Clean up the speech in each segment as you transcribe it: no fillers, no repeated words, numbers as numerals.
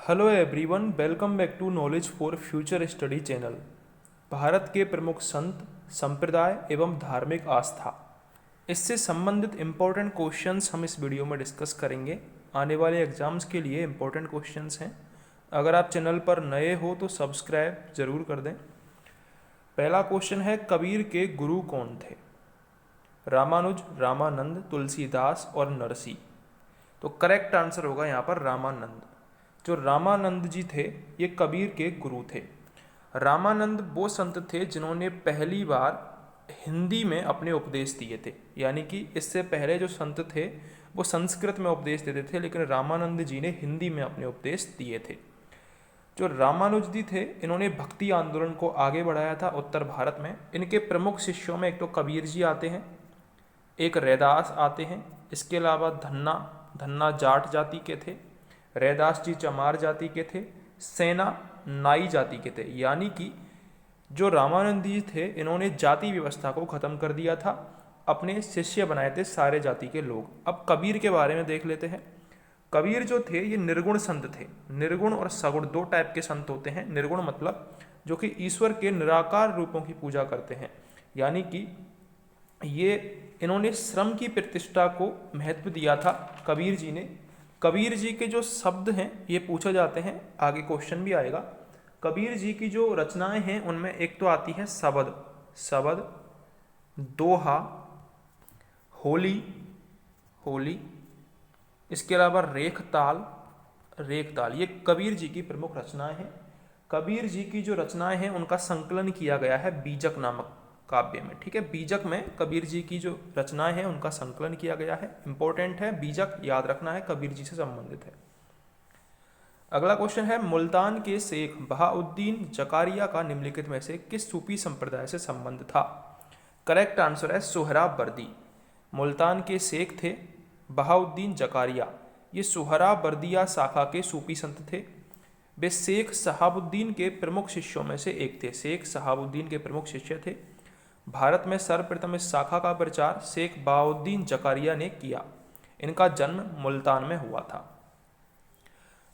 Hello everyone, welcome back to knowledge for future study channel. Bharat के प्रमुख संत, संप्रदाय एवं धार्मिक आस्था, इससे संबंधित इम्पोर्टेंट क्वेश्चंस हम इस वीडियो में डिस्कस करेंगे। आने वाले एग्जाम्स के लिए इम्पोर्टेंट क्वेश्चंस हैं। अगर आप चैनल पर नए हो तो सब्सक्राइब जरूर कर दें। पहला क्वेश्चन है, कबीर के गुरु कौन थे? रामानुज, रामानंद, तुलसीदास और नरसी। तो करेक्ट आंसर होगा यहाँ पर रामानंद। जो रामानंद जी थे ये कबीर के गुरु थे। रामानंद वो संत थे जिन्होंने पहली बार हिंदी में अपने उपदेश दिए थे, यानी कि इससे पहले जो संत थे वो संस्कृत में उपदेश देते थे, लेकिन रामानंद जी ने हिंदी में अपने उपदेश दिए थे। जो रामानुज जी थे इन्होंने भक्ति आंदोलन को आगे बढ़ाया था उत्तर भारत में। इनके प्रमुख शिष्यों में एक तो कबीर जी आते हैं, एक रैदास आते हैं, इसके अलावा धन्ना धन्ना जाट जाति के थे, रैदास जी चमार जाति के थे, सेना नाई जाति के थे। यानी कि जो रामानंद जी थे इन्होंने जाति व्यवस्था को खत्म कर दिया था, अपने शिष्य बनाए थे सारे जाति के लोग। अब कबीर के बारे में देख लेते हैं। कबीर जो थे ये निर्गुण संत थे। निर्गुण और सगुण दो टाइप के संत होते हैं। निर्गुण मतलब जो कि ईश्वर के निराकार रूपों की पूजा करते हैं, यानी कि ये इन्होंने श्रम की प्रतिष्ठा को महत्व दिया था कबीर जी ने। कबीर जी के जो शब्द हैं ये पूछे जाते हैं, आगे क्वेश्चन भी आएगा। कबीर जी की जो रचनाएं हैं उनमें एक तो आती है शबद, शबद, दोहा, होली, होली, इसके अलावा रेख ताल, रेख ताल। ये कबीर जी की प्रमुख रचनाएं हैं। कबीर जी की जो रचनाएं हैं उनका संकलन किया गया है बीजक नामक काव्य में। ठीक है, बीजक में कबीर जी की जो रचनाएं हैं उनका संकलन किया गया है। इंपॉर्टेंट है, बीजक याद रखना है, कबीर जी से संबंधित है। अगला क्वेश्चन है, मुल्तान के शेख बहाउद्दीन जकारिया का निम्नलिखित में से किस सूफी संप्रदाय से संबंध था? करेक्ट आंसर है सोहराबर्दी। मुल्तान के शेख थे बहाउद्दीन जकारिया, ये सोहराबर्दिया शाखा के सूफी संत थे। वे शेख शहाबुद्दीन के प्रमुख शिष्यों में से एक थे। शेख शहाबुद्दीन के प्रमुख शिष्य थे। भारत में सर्वप्रथम इस शाखा का प्रचार शेख बहाउद्दीन जकारिया ने किया। इनका जन्म मुल्तान में हुआ था।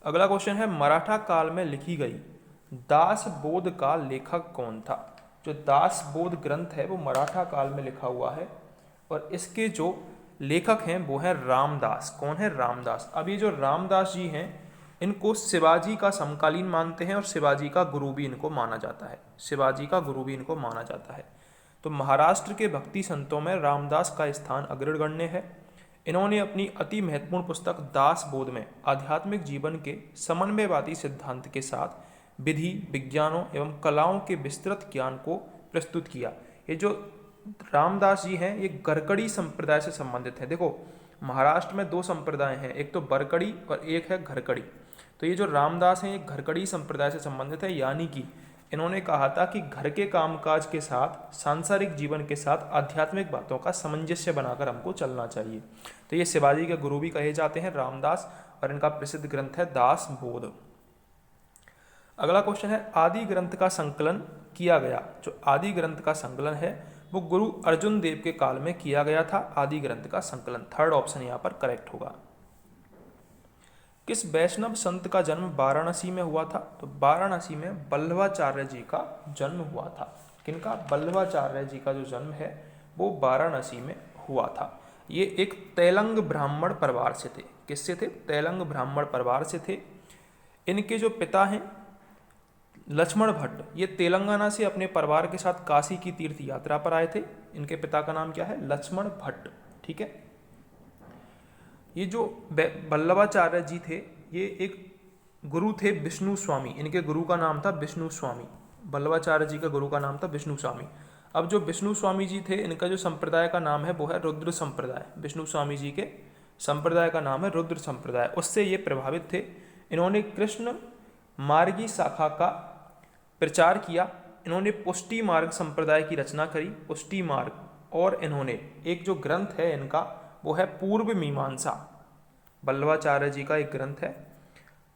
अगला क्वेश्चन है, मराठा काल में लिखी गई दासबोध का लेखक कौन था? जो दासबोध ग्रंथ है वो मराठा काल में लिखा हुआ है और इसके जो लेखक हैं वो हैं रामदास। कौन है? रामदास। अब ये जो रामदास जी हैं इनको शिवाजी का समकालीन मानते हैं और शिवाजी का गुरु भी इनको माना जाता है। शिवाजी का गुरु भी इनको माना जाता है। तो महाराष्ट्र के भक्ति संतों में रामदास का स्थान अग्रगण्य है। इन्होंने अपनी अति महत्वपूर्ण पुस्तक दासबोध में आध्यात्मिक जीवन के समन्वयवादी सिद्धांत के साथ विधि, विज्ञानों एवं कलाओं के विस्तृत ज्ञान को प्रस्तुत किया। ये जो रामदास जी हैं ये गरकड़ी संप्रदाय से संबंधित हैं। देखो, महाराष्ट्र में दो संप्रदाय हैं, एक तो बरकड़ी और एक है घरकड़ी। तो ये जो रामदास हैं ये घरकड़ी संप्रदाय से संबंधित है, यानी कि इन्होंने कहा था कि घर के कामकाज के साथ, सांसारिक जीवन के साथ आध्यात्मिक बातों का सामंजस्य बनाकर हमको चलना चाहिए। तो ये शिवाजी के गुरु भी कहे जाते हैं रामदास, और इनका प्रसिद्ध ग्रंथ है दासबोध। अगला क्वेश्चन है, आदि ग्रंथ का संकलन किया गया। जो आदि ग्रंथ का संकलन है वो गुरु अर्जुन देव के काल में किया गया था। आदि ग्रंथ का संकलन, थर्ड ऑप्शन यहाँ पर करेक्ट होगा। किस वैष्णव संत का जन्म वाराणसी में हुआ था? तो वाराणसी में वल्लभाचार्य जी का जन्म हुआ था। किनका? वल्लभाचार्य जी का जो जन्म है वो वाराणसी में हुआ था। ये एक तेलंग ब्राह्मण परिवार से थे। किससे थे? तेलंग ब्राह्मण परिवार से थे। इनके जो पिता हैं लक्ष्मण भट्ट, ये तेलंगाना से अपने परिवार के साथ काशी की तीर्थ यात्रा पर आए थे। इनके पिता का नाम क्या है? लक्ष्मण भट्ट। ठीक है, ये जो वल्लभाचार्य जी थे ये एक गुरु थे विष्णु स्वामी। इनके गुरु का नाम था विष्णु स्वामी। वल्लभाचार्य जी का गुरु का नाम था विष्णु स्वामी। अब जो विष्णु स्वामी जी थे इनका जो संप्रदाय का नाम है वो है रुद्र संप्रदाय। विष्णु स्वामी जी के संप्रदाय का नाम है रुद्र संप्रदाय। उससे ये प्रभावित थे। इन्होंने कृष्ण मार्गी शाखा का प्रचार किया। इन्होंने पुष्टि मार्ग संप्रदाय की रचना करी, पुष्टि मार्ग। और इन्होंने एक जो ग्रंथ है इनका वो है पूर्व मीमांसा। वल्लभाचार्य जी का एक ग्रंथ है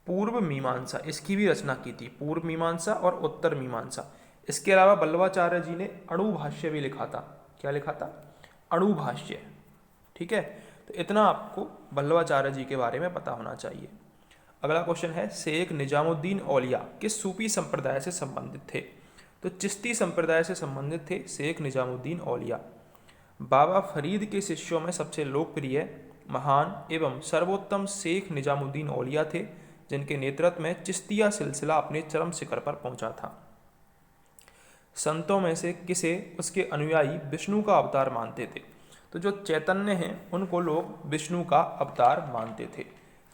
पूर्व मीमांसा, इसकी भी रचना की थी। पूर्व मीमांसा और उत्तर मीमांसा। इसके अलावा वल्लभाचार्य जी ने अणुभाष्य भी लिखा था। क्या लिखा था? अणुभाष्य। ठीक है, तो इतना आपको वल्लभाचार्य जी के बारे में पता होना चाहिए। अगला क्वेश्चन है शेख निजामुद्दीन औलिया किस सूफी संप्रदाय से संबंधित थे? तो चिश्ती संप्रदाय से संबंधित थे शेख निजामुद्दीन औलिया। बाबा फरीद के शिष्यों में सबसे लोकप्रिय, महान एवं सर्वोत्तम शेख निजामुद्दीन औलिया थे, जिनके नेतृत्व में चिश्तिया सिलसिला अपने चरम शिखर पर पहुंचा था। संतों में से किसे उसके अनुयायी विष्णु का अवतार मानते थे? तो जो चैतन्य हैं उनको लोग विष्णु का अवतार मानते थे।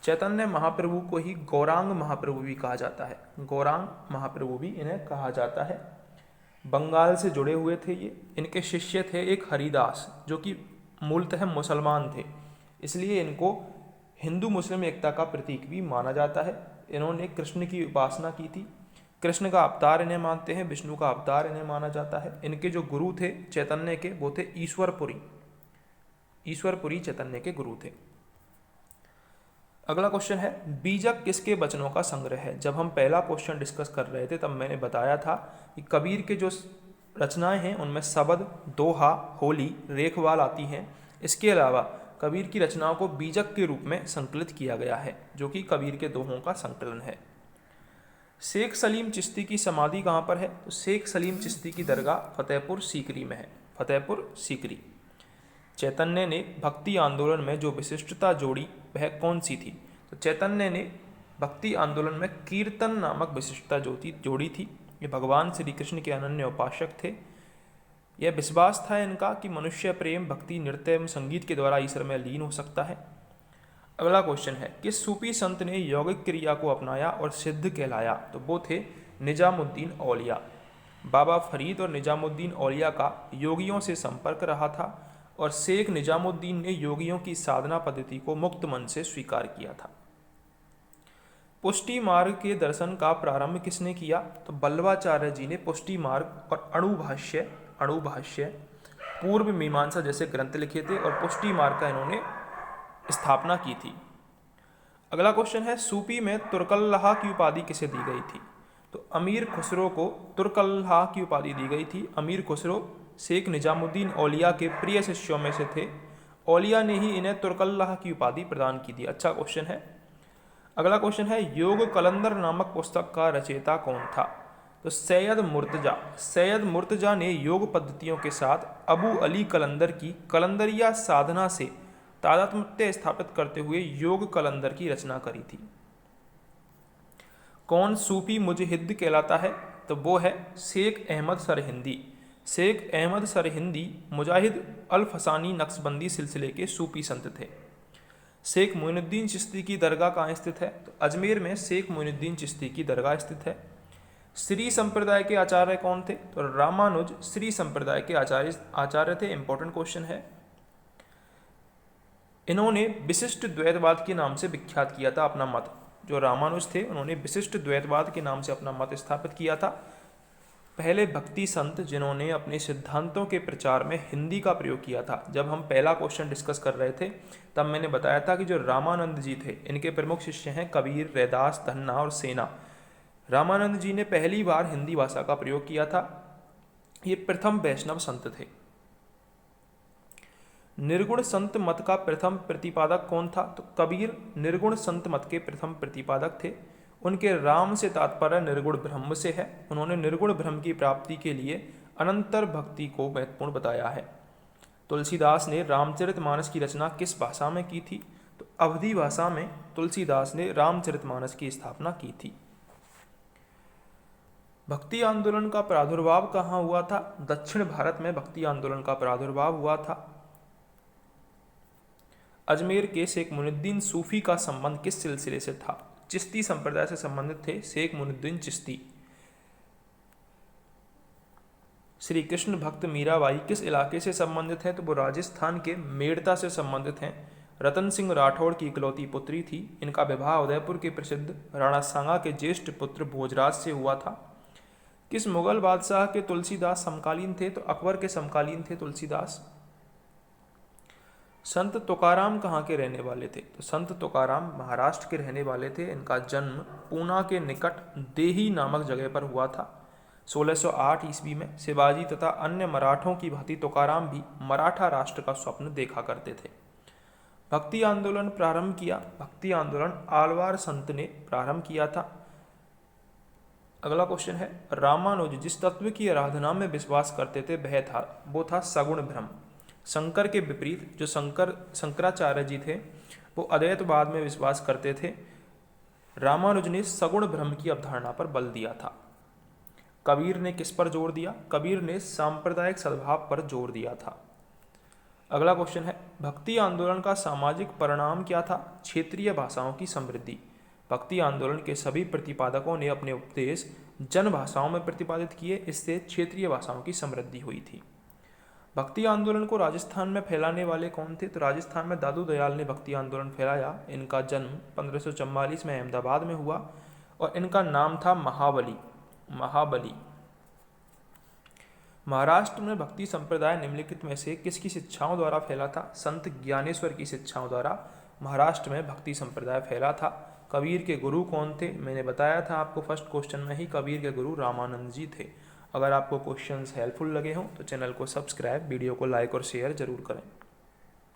चैतन्य महाप्रभु को ही गौरांग महाप्रभु भी कहा जाता है, गौरांग महाप्रभु भी इन्हें कहा जाता है। बंगाल से जुड़े हुए थे ये। इनके शिष्य थे एक हरिदास, जो कि मूलतः मुसलमान थे, इसलिए इनको हिंदू मुस्लिम एकता का प्रतीक भी माना जाता है। इन्होंने कृष्ण की उपासना की थी, कृष्ण का अवतार इन्हें मानते हैं, विष्णु का अवतार इन्हें माना जाता है। इनके जो गुरु थे चैतन्य के, वो थे ईश्वरपुरी चैतन्य के गुरु थे। अगला क्वेश्चन है बीजक किसके वचनों का संग्रह है? जब हम पहला क्वेश्चन डिस्कस कर रहे थे तब मैंने बताया था कि कबीर के जो रचनाएं हैं उनमें शबद, दोहा, होली, रेखवाल आती हैं। इसके अलावा कबीर की रचनाओं को बीजक के रूप में संकलित किया गया है, जो कि कबीर के दोहों का संकलन है। शेख सलीम चिश्ती की समाधि कहाँ पर है? तो शेख सलीम चिश्ती की दरगाह फतेहपुर सीकरी में है, फतेहपुर सीकरी। चैतन्य ने भक्ति आंदोलन में जो विशिष्टता जोड़ी वह कौन सी थी? तो चैतन्य ने भक्ति आंदोलन में कीर्तन नामक विशिष्टता जोड़ी थी। ये भगवान श्री कृष्ण के अनन्य उपासक थे। यह विश्वास था इनका कि मनुष्य प्रेम, भक्ति, नृत्य एवं संगीत के द्वारा ईश्वर में लीन हो सकता है। अगला क्वेश्चन है किस सूफी संत ने यौगिक क्रिया को अपनाया और सिद्ध कहलाया? तो वो थे निजामुद्दीन औलिया। बाबा फरीद और निजामुद्दीन औलिया का योगियों से संपर्क रहा था और शेख निजामुद्दीन ने योगियों की साधना पद्धति को मुक्त मन से स्वीकार किया था। पुष्टि मार्ग के दर्शन का प्रारंभ किसने किया? तो बल्लवाचार्य जी ने पुष्टि मार्ग और अणुभाष्य, पूर्व मीमांसा जैसे ग्रंथ लिखे थे और पुष्टि मार्ग का इन्होंने स्थापना की थी। अगला क्वेश्चन है सूफी में तुर्कल्लाह की उपाधि किसे दी गई थी? तो अमीर खुसरो को तुर्कल्लाह की उपाधि दी गई थी। अमीर खुसरो शेख निजामुद्दीन औलिया के प्रिय शिष्यों में से थे। औलिया ने ही इन्हें तुर्कल्लाह की उपाधि प्रदान की थी। अच्छा क्वेश्चन है। अगला क्वेश्चन है योग कलंदर नामक पुस्तक का रचयिता कौन था? तो सैयद मुर्तजा ने योग पद्धतियों के साथ अबू अली कलंदर की कलंदरिया साधना से तादात्म्य स्थापित करते हुए योग कलंदर की रचना करी थी। कौन सूफी मुजहिद कहलाता है? तो वो है शेख अहमद सरहिंदी। शेख अहमद सरहिंदी मुजाहिद अल फसानी नक्शबंदी सिलसिले के सूफी संत थे। शेख मोइनुद्दीन चिश्ती की दरगाह कहाँ स्थित है? तो अजमेर में शेख मोइनुद्दीन चिश्ती की दरगाह स्थित है। श्री संप्रदाय के आचार्य कौन थे? तो रामानुज श्री संप्रदाय के आचार्य थे। इंपॉर्टेंट क्वेश्चन है। इन्होंने विशिष्ट द्वैतवाद के नाम से विख्यात किया था अपना मत। जो रामानुज थे उन्होंने विशिष्ट द्वैतवाद के नाम से अपना मत स्थापित किया था। पहले भक्ति संत जिन्होंने अपने सिद्धांतों के प्रचार में हिंदी का प्रयोग किया था। जब हम पहला क्वेश्चन डिस्कस कर रहे थे तब मैंने बताया था कि जो रामानंद जी थे इनके प्रमुख शिष्य हैं कबीर, रैदास, धन्ना और सेना। रामानंद जी ने पहली बार हिंदी भाषा का प्रयोग किया था। ये प्रथम वैष्णव संत थे। निर्गुण संत मत का प्रथम प्रतिपादक कौन था? तो कबीर निर्गुण संत मत के प्रथम प्रतिपादक थे। उनके राम से तात्पर्य निर्गुण ब्रह्म से है। उन्होंने निर्गुण ब्रह्म की प्राप्ति के लिए अनंतर भक्ति को महत्वपूर्ण बताया है। तुलसीदास ने रामचरितमानस की रचना किस भाषा में की थी? तो अवधी भाषा में तुलसीदास ने रामचरितमानस की स्थापना की थी। भक्ति आंदोलन का प्रादुर्भाव कहाँ हुआ था? दक्षिण भारत में भक्ति आंदोलन का प्रादुर्भाव हुआ था। अजमेर के शेख मोइनुद्दीन सूफी का संबंध किस सिलसिले से था? चिश्ती संप्रदाय से संबंधित थे शेख मोइनुद्दीन चिश्ती। श्री कृष्ण भक्त मीराबाई किस इलाके से संबंधित हैं? तो वो राजस्थान के मेड़ता से संबंधित हैं। रतन सिंह राठौड़ की इकलौती पुत्री थी। इनका विवाह उदयपुर के प्रसिद्ध राणा सांगा के ज्येष्ठ पुत्र भोजराज से हुआ था। किस मुगल बादशाह के तुलसीदास समकालीन थे? तो अकबर के समकालीन थे तुलसीदास। संत तुकाराम कहाँ के रहने वाले थे? तो संत तुकाराम महाराष्ट्र के रहने वाले थे। इनका जन्म पूना के निकट देही नामक जगह पर हुआ था 1608 ईस्वी में। शिवाजी तथा अन्य मराठों की भांति तुकाराम भी मराठा राष्ट्र का स्वप्न देखा करते थे। भक्ति आंदोलन प्रारंभ किया? भक्ति आंदोलन आलवार संत ने प्रारंभ किया था। अगला क्वेश्चन है, रामानुज जिस तत्व की आराधना में विश्वास करते थे वो था सगुण ब्रह्म। शंकर के विपरीत जो शंकराचार्य जी थे वो अद्वैतवाद में विश्वास करते थे। रामानुज ने सगुण ब्रह्म की अवधारणा पर बल दिया था। कबीर ने किस पर जोर दिया? कबीर ने सांप्रदायिक सद्भाव पर जोर दिया था। अगला क्वेश्चन है, भक्ति आंदोलन का सामाजिक परिणाम क्या था? क्षेत्रीय भाषाओं की समृद्धि। भक्ति आंदोलन के सभी प्रतिपादकों ने अपने उपदेश जन भाषाओं में प्रतिपादित किए, इससे क्षेत्रीय भाषाओं की समृद्धि हुई थी। भक्ति आंदोलन को राजस्थान में फैलाने वाले कौन थे? तो राजस्थान में दादू दयाल ने भक्ति आंदोलन फैलाया। इनका जन्म 1544 में अहमदाबाद में हुआ और इनका नाम था महाबली। महाराष्ट्र में भक्ति संप्रदाय निम्नलिखित में से किसकी शिक्षाओं द्वारा फैला था? संत ज्ञानेश्वर की शिक्षाओं द्वारा महाराष्ट्र में भक्ति संप्रदाय फैला था। कबीर के गुरु कौन थे? मैंने बताया था आपको फर्स्ट क्वेश्चन में ही, कबीर के गुरु रामानंद जी थे। अगर आपको क्वेश्चंस हेल्पफुल लगे हों तो चैनल को सब्सक्राइब, वीडियो को लाइक और शेयर जरूर करें।